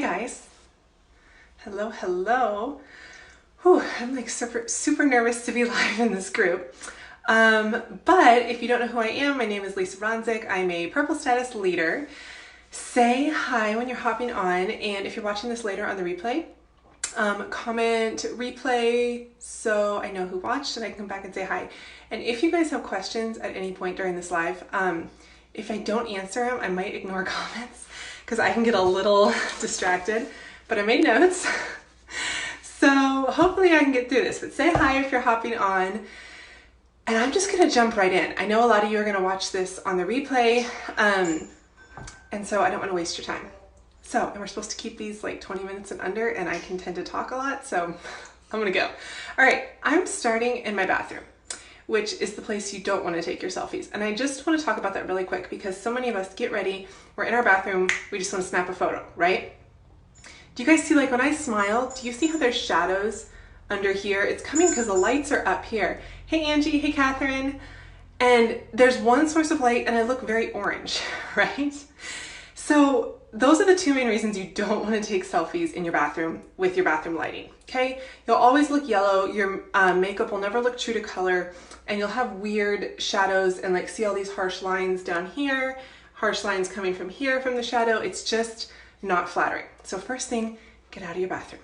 Hi guys. Hello, hello. Whew, I'm like super nervous to be live in this group. But if you don't know who I am, my name is Lisa Bronzik. I'm a Purple Status leader. Say hi when you're hopping on, and if you're watching this later on the replay, comment replay so I know who watched and I can come back and say hi. And if you guys have questions at any point during this live, if I don't answer them, I might ignore comments because I can get a little distracted, but I made notes. So hopefully I can get through this, but say hi if you're hopping on. And I'm just gonna jump right in. I know a lot of you are gonna watch this on the replay, and so I don't wanna waste your time. So, and we're supposed to keep these like 20 minutes and under, and I can tend to talk a lot, so I'm gonna go. All right, I'm starting in my bathroom, which is the place you don't wanna take your selfies. And I just wanna talk about that really quick because so many of us get ready, we're in our bathroom, we just wanna snap a photo, right? Do you guys see, like when I smile, do you see how there's shadows under here? It's coming because the lights are up here. Hey Angie, hey Catherine. And there's one source of light and I look very orange, right? So those are the two main reasons you don't want to take selfies in your bathroom with your bathroom lighting, okay? You'll always look yellow, your makeup will never look true to color, and you'll have weird shadows and like see all these harsh lines down here, harsh lines coming from here from the shadow. It's just not flattering. So first thing, get out of your bathroom.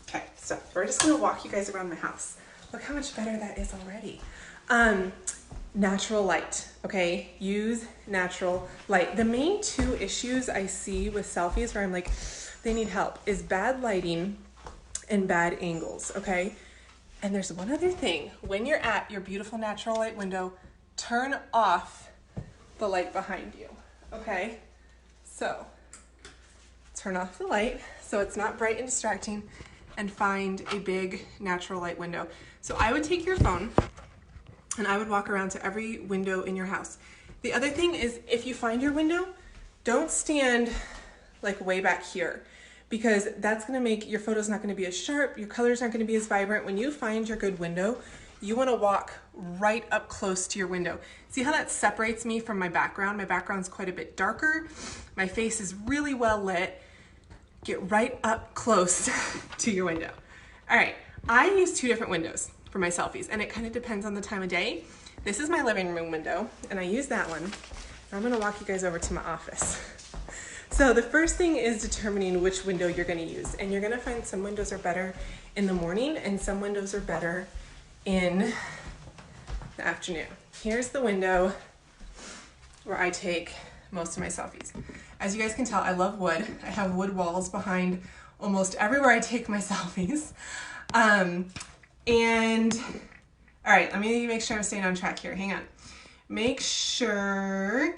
Okay, so we're just gonna walk you guys around my house. Look how much better that is already. Natural light, okay? Use natural light. The main two issues I see with selfies where I'm like, they need help, is bad lighting and bad angles, okay? And there's one other thing. When you're at your beautiful natural light window, turn off the light behind you, okay? So, turn off the light so it's not bright and distracting, and find a big natural light window. So I would take your phone and I would walk around to every window in your house. The other thing is, if you find your window, don't stand like way back here, because that's gonna make your photos not gonna be as sharp, your colors aren't gonna be as vibrant. When you find your good window, you wanna walk right up close to your window. See how that separates me from my background? My background's quite a bit darker. My face is really well lit. Get right up close to your window. All right, I use two different windows for my selfies, and it kind of depends on the time of day. This is my living room window, and I use that one. I'm gonna walk you guys over to my office. So the first thing is determining which window you're gonna use, and you're gonna find some windows are better in the morning and some windows are better in the afternoon. Here's the window where I take most of my selfies. As you guys can tell, I love wood. I have wood walls behind almost everywhere I take my selfies. And all right, let me make sure I'm staying on track here. Hang on. Make sure,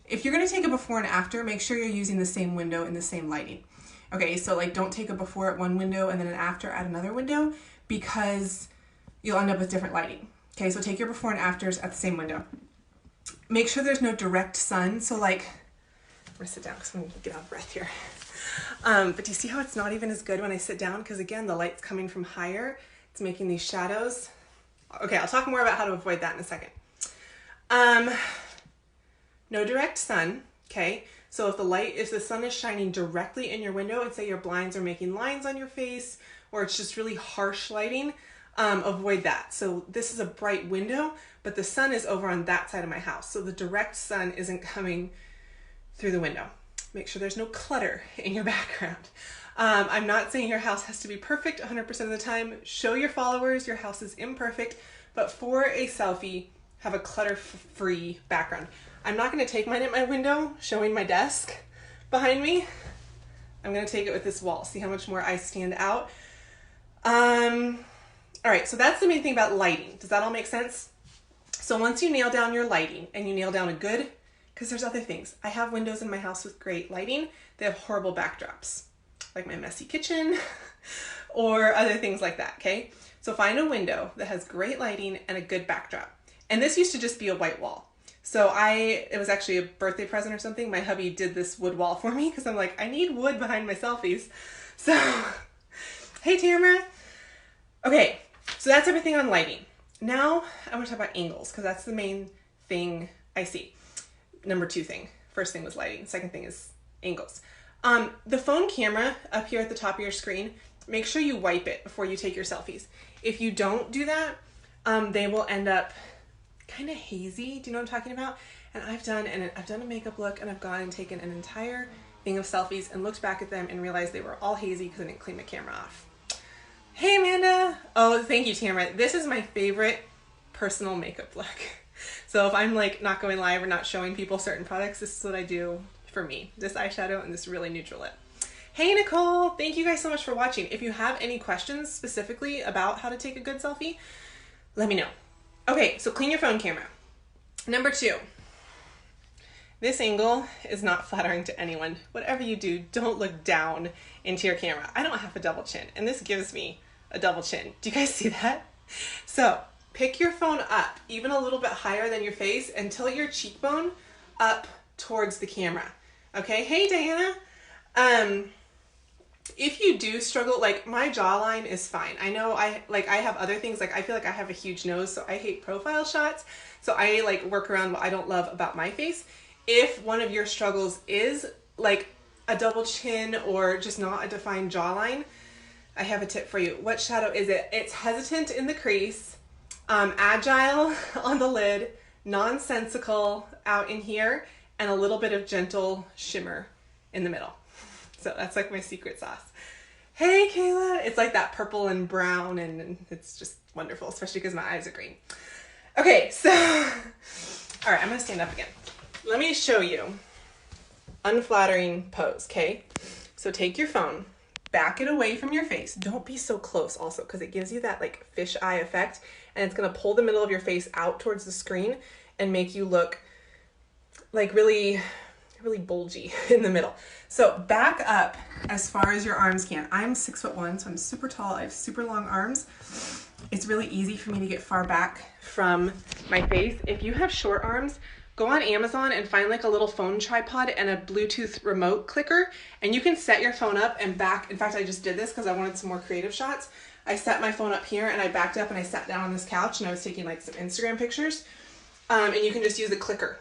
if you're gonna take a before and after, make sure you're using the same window and the same lighting. Okay, so like don't take a before at one window and then an after at another window, because you'll end up with different lighting. Okay, so take your before and afters at the same window. Make sure there's no direct sun. So like, I'm gonna sit down because I'm gonna get out of breath here. But do you see how it's not even as good when I sit down? Because again, the light's coming from higher. It's making these shadows. Okay, I'll talk more about how to avoid that in a second. No direct sun, okay? So if the sun is shining directly in your window and say your blinds are making lines on your face, or it's just really harsh lighting, avoid that. So this is a bright window, but the sun is over on that side of my house. So the direct sun isn't coming through the window. Make sure there's no clutter in your background. I'm not saying your house has to be perfect 100% of the time. Show your followers your house is imperfect, but for a selfie, have a clutter-free background. I'm not gonna take mine at my window, showing my desk behind me. I'm gonna take it with this wall. See how much more I stand out? All right, so that's the main thing about lighting. Does that all make sense? So once you nail down your lighting and you nail down a good, because there's other things. I have windows in my house with great lighting. They have horrible backdrops, like my messy kitchen or other things like that, okay? So find a window that has great lighting and a good backdrop. And this used to just be a white wall. So it was actually a birthday present or something. My hubby did this wood wall for me because I'm like, I need wood behind my selfies. So, hey Tamara. Okay, so that's everything on lighting. Now I want to talk about angles because that's the main thing I see. Number two thing. First thing was lighting. Second thing is angles. The phone camera up here at the top of your screen, make sure you wipe it before you take your selfies. If you don't do that, they will end up kind of hazy. Do you know what I'm talking about? And I've done a makeup look, and I've gone and taken an entire thing of selfies and looked back at them and realized they were all hazy because I didn't clean my camera off. Hey Amanda! Oh, thank you, Tamara. This is my favorite personal makeup look. So if I'm like not going live or not showing people certain products, this is what I do for me. This eyeshadow and this really neutral lip. Hey Nicole! Thank you guys so much for watching. If you have any questions specifically about how to take a good selfie, let me know. Okay, so clean your phone camera. Number 2. This angle is not flattering to anyone. Whatever you do, don't look down into your camera. I don't have a double chin, and this gives me a double chin. Do you guys see that? So pick your phone up even a little bit higher than your face and tilt your cheekbone up towards the camera. Okay, hey Diana. If you do struggle, like my jawline is fine. I know I have other things, like I feel like I have a huge nose, so I hate profile shots. So I like work around what I don't love about my face. If one of your struggles is like a double chin or just not a defined jawline, I have a tip for you. What shadow is it? It's hesitant in the crease, agile on the lid, nonsensical out in here, and a little bit of gentle shimmer in the middle. So that's like my secret sauce. Hey Kayla, it's like that purple and brown, and it's just wonderful, especially because my eyes are green. Okay, so, all right, I'm gonna stand up again. Let me show you unflattering pose, okay? So take your phone, back it away from your face. Don't be so close also, because it gives you that like fish eye effect, and it's gonna pull the middle of your face out towards the screen and make you look like really bulgy in the middle. So back up as far as your arms can. I'm 6'1", so I'm super tall. I have super long arms. It's really easy for me to get far back from my face. If you have short arms, go on Amazon and find like a little phone tripod and a Bluetooth remote clicker, and you can set your phone up and back. In fact, I just did this because I wanted some more creative shots. I set my phone up here and I backed up and I sat down on this couch and I was taking like some Instagram pictures. And you can just use a clicker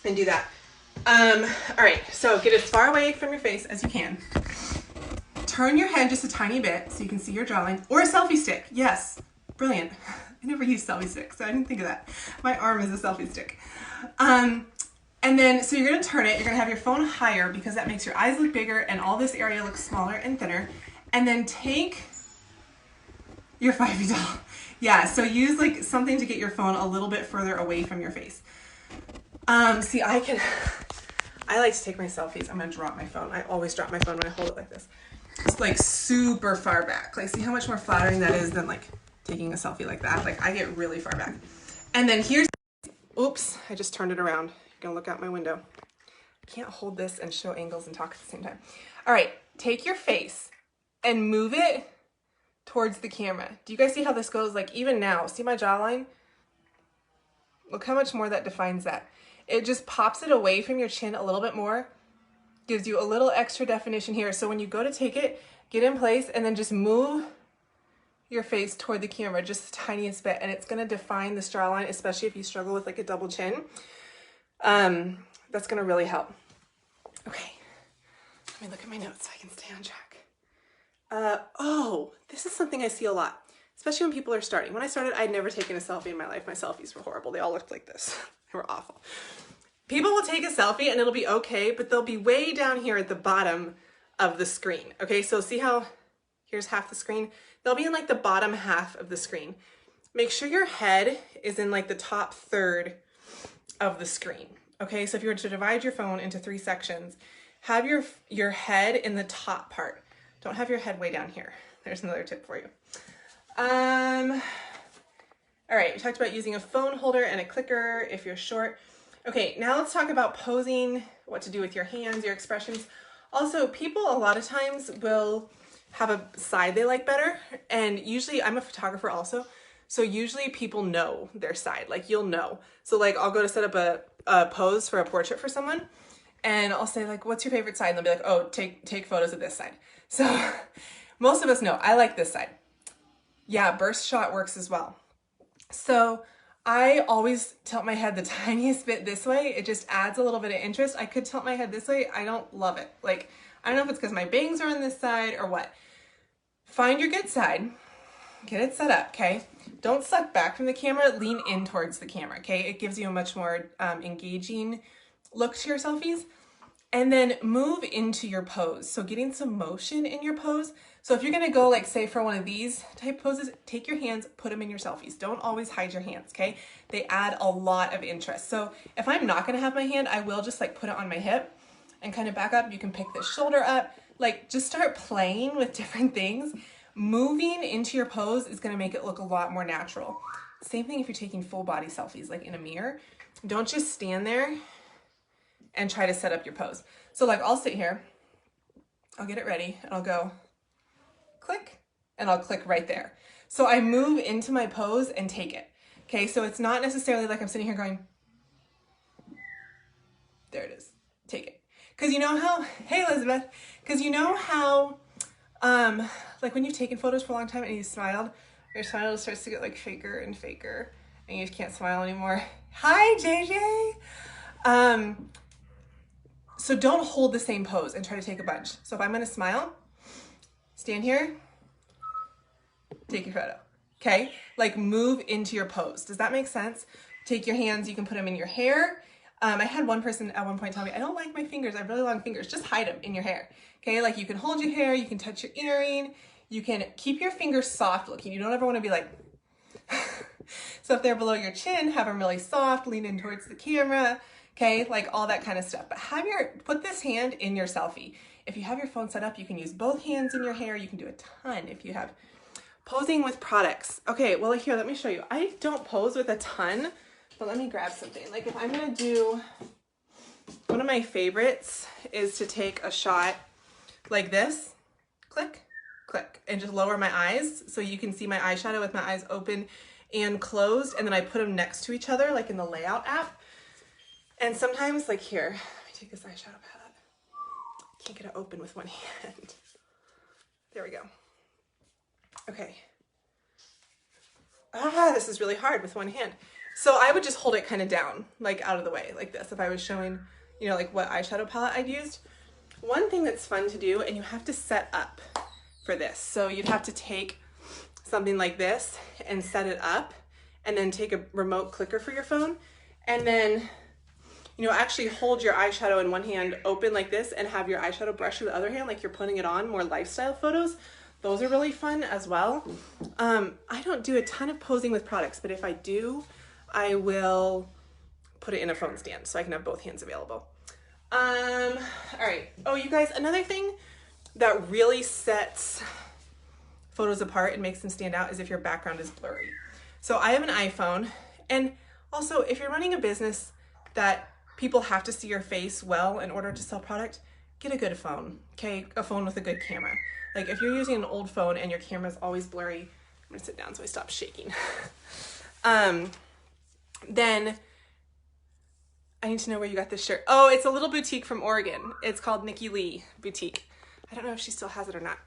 and do that. All right, so get as far away from your face as you can. Turn your head just a tiny bit so you can see your jawline, or a selfie stick. Yes, brilliant. I never use selfie sticks, so I didn't think of that. My arm is a selfie stick. And then, so you're gonna turn it, you're gonna have your phone higher because that makes your eyes look bigger and all this area looks smaller and thinner. And then take your 5 feet tall. Yeah, so use like something to get your phone a little bit further away from your face. See, I like to take my selfies. I'm gonna drop my phone. I always drop my phone when I hold it like this. It's like super far back. Like, see how much more flattering that is than like taking a selfie like that? Like, I get really far back. And then here's, oops, I just turned it around. You're gonna look out my window. I can't hold this and show angles and talk at the same time. All right, take your face and move it towards the camera. Do you guys see how this goes? Like, even now, see my jawline? Look how much more that defines that. It just pops it away from your chin a little bit more, gives you a little extra definition here. So when you go to take it, get in place and then just move your face toward the camera just the tiniest bit, and it's gonna define this jawline, especially if you struggle with like a double chin. That's gonna really help. Okay, let me look at my notes so I can stay on track. Oh, this is something I see a lot, especially when people are starting. When I started, I'd never taken a selfie in my life. My selfies were horrible. They all looked like this. They were awful. People will take a selfie and it'll be okay, but they'll be way down here at the bottom of the screen. Okay, so see how here's half the screen? They'll be in like the bottom half of the screen. Make sure your head is in like the top third of the screen. Okay, so if you were to divide your phone into 3 sections, have your head in the top part. Don't have your head way down here. There's another tip for you. All right, we talked about using a phone holder and a clicker if you're short. Okay, now let's talk about posing, what to do with your hands, your expressions. Also, people a lot of times will have a side they like better, and usually, I'm a photographer also, so usually people know their side, like you'll know. So like I'll go to set up a pose for a portrait for someone, and I'll say like, what's your favorite side? And they'll be like, oh, take photos of this side. So most of us know, I like this side. Yeah, burst shot works as well. So I always tilt my head the tiniest bit this way. It just adds a little bit of interest. I could tilt my head this way. I don't love it. Like, I don't know if it's because my bangs are on this side or what. Find your good side. Get it set up, okay? Don't suck back from the camera. Lean in towards the camera, okay? It gives you a much more engaging look to your selfies. And then move into your pose. So getting some motion in your pose. So if you're gonna go, like, say for one of these type poses, take your hands, put them in your selfies. Don't always hide your hands, okay? They add a lot of interest. So if I'm not gonna have my hand, I will just like put it on my hip and kind of back up. You can pick the shoulder up. Like, just start playing with different things. Moving into your pose is gonna make it look a lot more natural. Same thing if you're taking full body selfies, like in a mirror. Don't just stand there and try to set up your pose. So like, I'll sit here, I'll get it ready, and I'll go click, and I'll click right there. So I move into my pose and take it. Okay, so it's not necessarily like I'm sitting here going, there it is, take it. Because you know how, hey Elizabeth, because you know how, like when you've taken photos for a long time and you smiled, your smile starts to get like faker and faker, and you just can't smile anymore. Hi JJ! So don't hold the same pose and try to take a bunch. So if I'm gonna smile, stand here, take your photo, okay? Like, move into your pose. Does that make sense? Take your hands, you can put them in your hair. I had one person at one point tell me, I don't like my fingers, I have really long fingers. Just hide them in your hair, okay? Like, you can hold your hair, you can touch your earring, you can keep your fingers soft looking. You don't ever wanna be like, so if they're below your chin, have them really soft, lean in towards the camera, okay? Like all that kind of stuff. But put this hand in your selfie. If you have your phone set up, you can use both hands in your hair. You can do a ton if you have. Posing with products. Okay, well here, let me show you. I don't pose with a ton, but let me grab something. Like if I'm gonna do, one of my favorites is to take a shot like this, click, click, and just lower my eyes so you can see my eyeshadow with my eyes open and closed, and then I put them next to each other like in the layout app. And sometimes, like here, let me take this eyeshadow palette. Can't get it open with one hand. There we go. Okay. This is really hard with one hand. So I would just hold it kind of down, like out of the way, like this, if I was showing, you know, like what eyeshadow palette I'd used. One thing that's fun to do, and you have to set up for this. So you'd have to take something like this and set it up, and then take a remote clicker for your phone, and then, you know, actually hold your eyeshadow in one hand open like this and have your eyeshadow brush with the other hand like you're putting it on. More lifestyle photos. Those are really fun as well. I don't do a ton of posing with products, but if I do, I will put it in a phone stand so I can have both hands available. All right. Oh, you guys, another thing that really sets photos apart and makes them stand out is if your background is blurry. So I have an iPhone, and also if you're running a business that people have to see your face well in order to sell product, get a good phone, okay? A phone with a good camera. Like if you're using an old phone and your camera's always blurry, I'm gonna sit down so I stop shaking. Then I need to know where you got this shirt. Oh, it's a little boutique from Oregon. It's called Nikki Lee Boutique. I don't know if she still has it or not.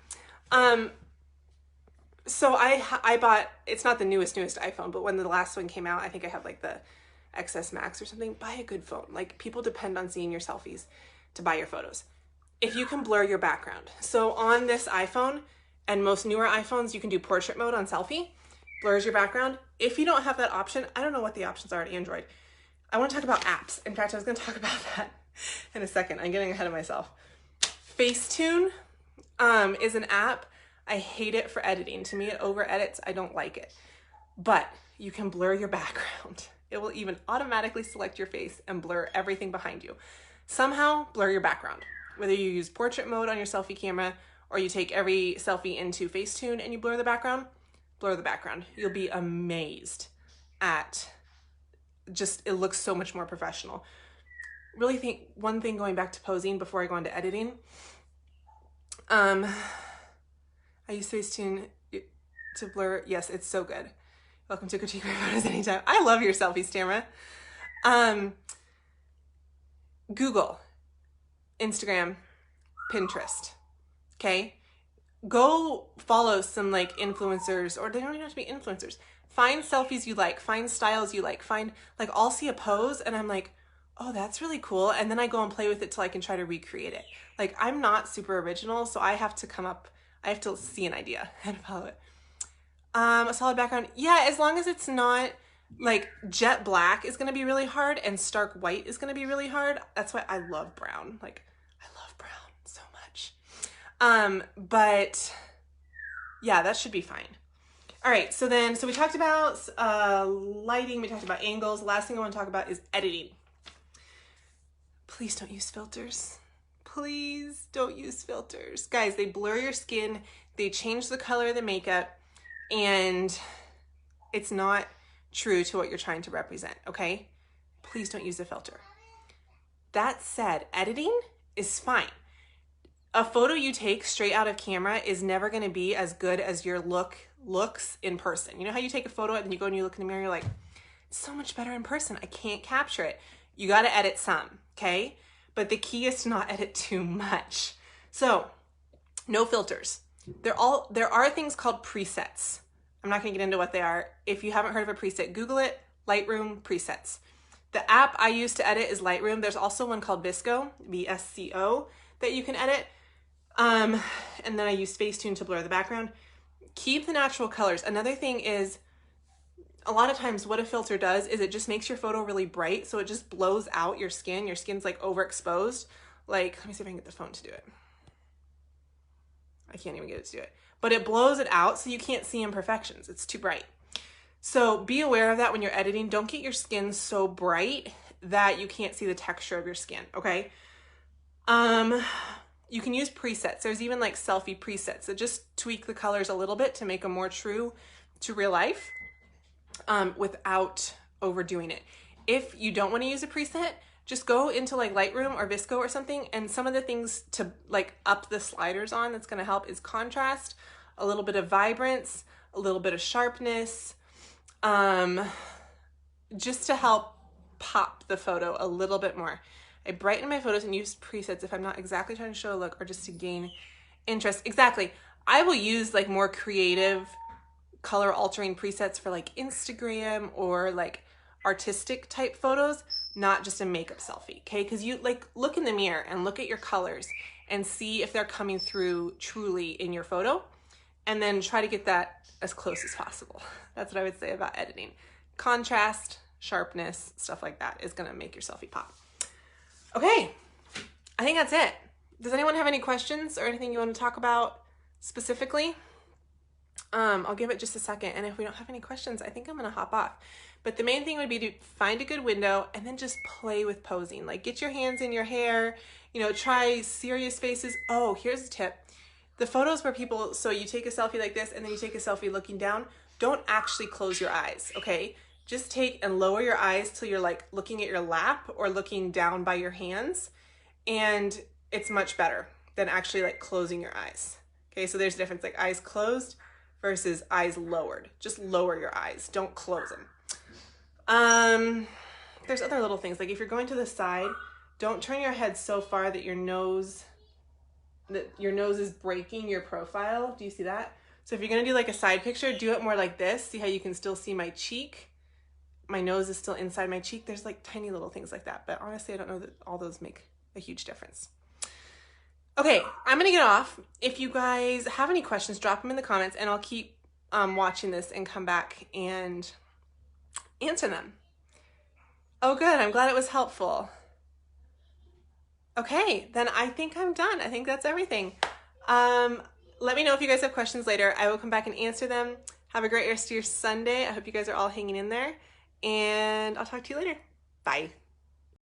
So I bought, it's not the newest iPhone, but when the last one came out, I think I have like the XS Max or something. Buy a good phone. Like, people depend on seeing your selfies to buy your photos. If you can blur your background. So on this iPhone and most newer iPhones, you can do portrait mode on selfie, blurs your background. If you don't have that option, I don't know what the options are on Android. I want to talk about apps. In fact, I was going to talk about that in a second. I'm getting ahead of myself. Facetune is an app. I hate it for editing. To me, it over edits. I don't like it. But you can blur your background. It will even automatically select your face and blur everything behind you. Somehow blur your background. Whether you use portrait mode on your selfie camera or you take every selfie into Facetune and you blur the background. You'll be amazed at just, it looks so much more professional. Really think, one thing going back to posing before I go into editing, I use Facetune to blur. Yes, it's so good. Welcome to critique my photos anytime. I love your selfies, Tamara. Google, Instagram, Pinterest, okay? Go follow some like influencers, or they don't even have to be influencers. find selfies you like, find styles you like, find, like, I'll see a pose and I'm like, oh, that's really cool. And then I go and play with it till I can try to recreate it. Like, I'm not super original, so I have to see an idea and follow it. A solid background. Yeah, as long as it's not like jet black is going to be really hard and stark white is going to be really hard. That's why I love brown. Like, I love brown so much. But yeah, that should be fine. All right, so we talked about lighting, we talked about angles. The last thing I want to talk about is editing. Please don't use filters. Please don't use filters. Guys, they blur your skin, they change the color of the makeup, and it's not true to what you're trying to represent, okay? Please don't use a filter. That said, editing is fine. A photo you take straight out of camera is never gonna be as good as your looks in person. You know how you take a photo and then you go and you look in the mirror, you're like, it's so much better in person. I can't capture it. You gotta edit some, okay? But the key is to not edit too much. So, no filters. There are things called presets. I'm not gonna get into what they are. If you haven't heard of a preset, Google it, Lightroom presets. The app I use to edit is Lightroom. There's also one called VSCO, VSCO, that you can edit. And then I use Facetune to blur the background. Keep the natural colors. Another thing is, a lot of times what a filter does is it just makes your photo really bright, so it just blows out your skin. Your skin's like overexposed. Like, let me see if I can get the phone to do it. I can't even get it to do it. But it blows it out so you can't see imperfections. It's too bright. So be aware of that when you're editing. Don't get your skin so bright that you can't see the texture of your skin, okay? You can use presets. There's even like selfie presets that just tweak the colors a little bit to make them more true to real life without overdoing it. If you don't want to use a preset, just go into like Lightroom or VSCO or something, and some of the things to like up the sliders on that's going to help is contrast, a little bit of vibrance, a little bit of sharpness, just to help pop the photo a little bit more. I brighten my photos and use presets if I'm not exactly trying to show a look or just to gain interest. Exactly. I will use like more creative color altering presets for like Instagram or like artistic type photos, not just a makeup selfie, okay? Because you like look in the mirror and look at your colors and see if they're coming through truly in your photo, and then try to get that as close as possible. That's what I would say about editing. Contrast, sharpness, stuff like that is gonna make your selfie pop. Okay, I think that's it. Does anyone have any questions or anything you want to talk about specifically? I'll give it just a second, and if we don't have any questions, I think I'm gonna hop off. But the main thing would be to find a good window and then just play with posing. Like, get your hands in your hair, you know, try serious faces. Oh, here's a tip. The photos where people, so you take a selfie like this and then you take a selfie looking down, don't actually close your eyes, okay? Just take and lower your eyes till you're like looking at your lap or looking down by your hands, and it's much better than actually like closing your eyes. Okay, so there's a difference, like eyes closed versus eyes lowered. Just lower your eyes, don't close them. There's other little things, like if you're going to the side, don't turn your head so far that your nose is breaking your profile. Do you see that? So if you're gonna do like a side picture, do it more like this. See how you can still see my cheek? My nose is still inside my cheek. There's like tiny little things like that, but honestly, I don't know that all those make a huge difference. Okay, I'm gonna get off. If you guys have any questions, drop them in the comments and I'll keep watching this and come back and answer them. Oh good, I'm glad it was helpful. Okay, then I think I'm done. I think that's everything. Let me know if you guys have questions later. I will come back and answer them. Have a great rest of your Sunday. I hope you guys are all hanging in there, and I'll talk to you later. Bye.